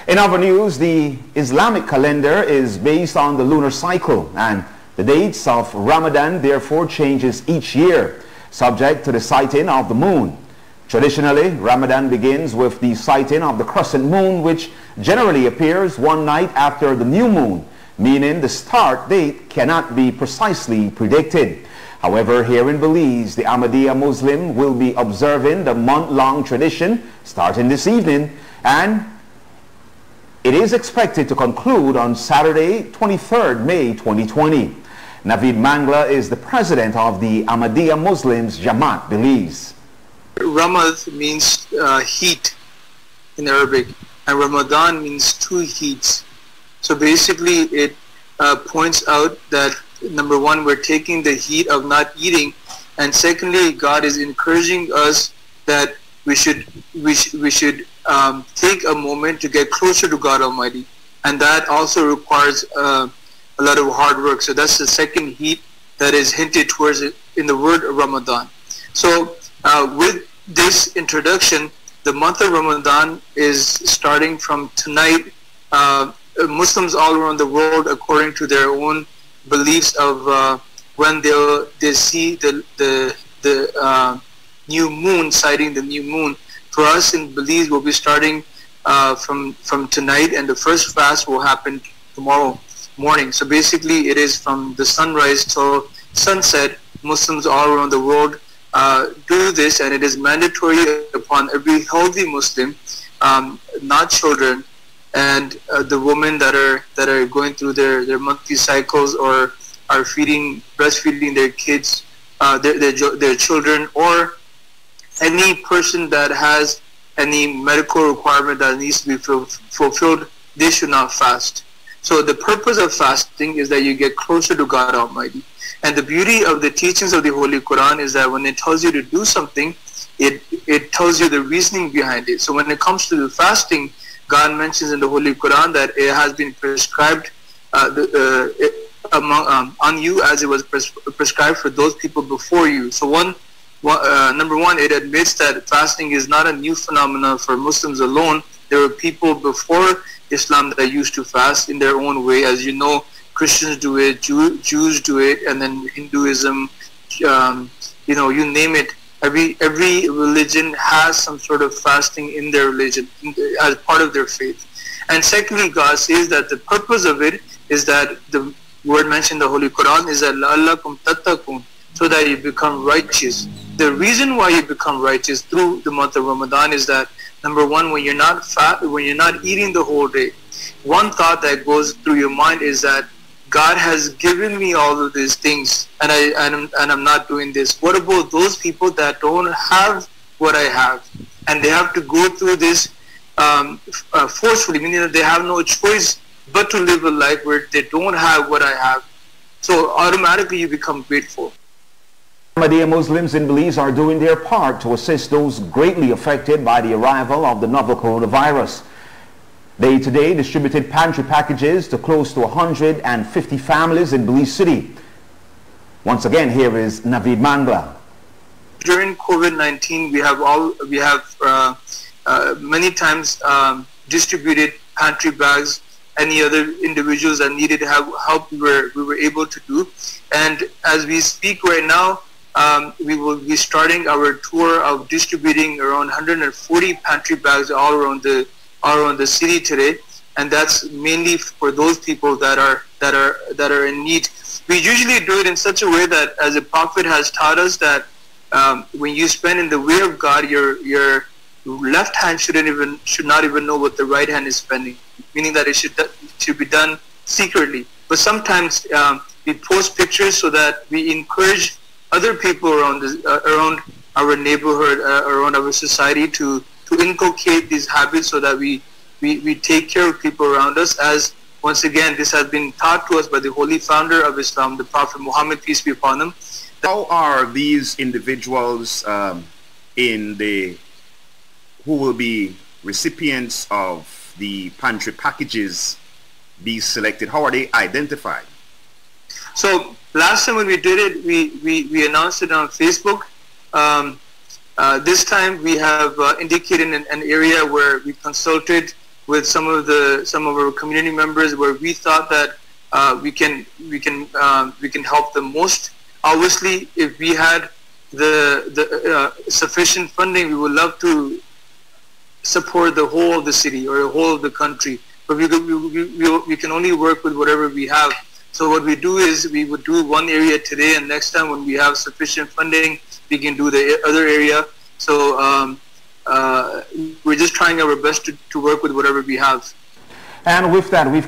In other news, the Islamic calendar is based on the lunar cycle, and the dates of Ramadan therefore changes each year, subject to the sighting of the moon. Traditionally, Ramadan begins with the sighting of the crescent moon, which generally appears one night after the new moon, meaning the start date cannot be precisely predicted. However, here in Belize, the Ahmadiyya Muslim will be observing the month-long tradition starting this evening, and it is expected to conclude on Saturday, 23rd May 2020. Naveed Mangla is the president of the Ahmadiyya Muslims Jamaat Belize. Ramad means heat in Arabic, and Ramadan means two heats. So basically it points out that number one, we're taking the heat of not eating, and secondly, God is encouraging us that we should take a moment to get closer to God Almighty, and that also requires a lot of hard work. So that's the second heat that is hinted towards it in the word Ramadan. So with this introduction, the month of Ramadan is starting from tonight. Muslims all around the world, according to their own beliefs of when they see the new moon, sighting the new moon. For us in Belize, we'll be starting from tonight, and the first fast will happen tomorrow morning. So basically it is from the sunrise till sunset. Muslims all around the world do this, and it is mandatory upon every healthy Muslim, not children, and the women that are going through their monthly cycles or are breastfeeding their kids, their children, or any person that has any medical requirement that needs to be fulfilled, they should not fast. So the purpose of fasting is that you get closer to God Almighty. And the beauty of the teachings of the Holy Quran is that when it tells you to do something, it tells you the reasoning behind it. So when it comes to the fasting, God mentions in the Holy Quran that it has been prescribed on you as it was prescribed for those people before you. So number one, it admits that fasting is not a new phenomenon for Muslims alone. There were people before Islam that used to fast in their own way. As you know, Christians do it, Jews do it, and then Hinduism, you name it. Every religion has some sort of fasting in their religion as part of their faith. And secondly, God says that the purpose of it is that the word mentioned in the Holy Quran is that لَعَلَّكُمْ تَتَّقُونَ, so that you become righteous. The reason why you become righteous through the month of Ramadan is that, number one, when you're not eating the whole day, one thought that goes through your mind is that God has given me all of these things, and I'm not doing this. What about those people that don't have what I have, and they have to go through this forcefully, meaning that they have no choice but to live a life where they don't have what I have? So automatically you become grateful. Ahmadiyya Muslims in Belize are doing their part to assist those greatly affected by the arrival of the novel coronavirus. They today distributed pantry packages to close to 150 families in Belize City. Once again, here is Naveed Mangla. During COVID-19, we have many times distributed pantry bags. Any other individuals that needed help, we were able to do. And as we speak right now, we will be starting our tour of distributing around 140 pantry bags all around the city today, and that's mainly for those people that are in need. We usually do it in such a way that, as the Prophet has taught us, that when you spend in the way of God, your left hand should not even know what the right hand is spending, meaning that it should be done secretly. But sometimes we post pictures so that we encourage other people around our neighborhood, around our society, to inculcate these habits, so that we take care of people around us. As once again, this has been taught to us by the holy founder of Islam, the Prophet Muhammad, peace be upon him. How are these individuals who will be recipients of the pantry packages be selected? How are they identified? So last time when we did it, we announced it on Facebook. This time we have indicated an area where we consulted with some of our community members where we thought that we can help them most. Obviously, if we had the sufficient funding, we would love to support the whole of the city or the whole of the country, but we can only work with whatever we have. So what we do is we would do one area today, and next time when we have sufficient funding, we can do the other area. So we're just trying our best to work with whatever we have. And with that, we've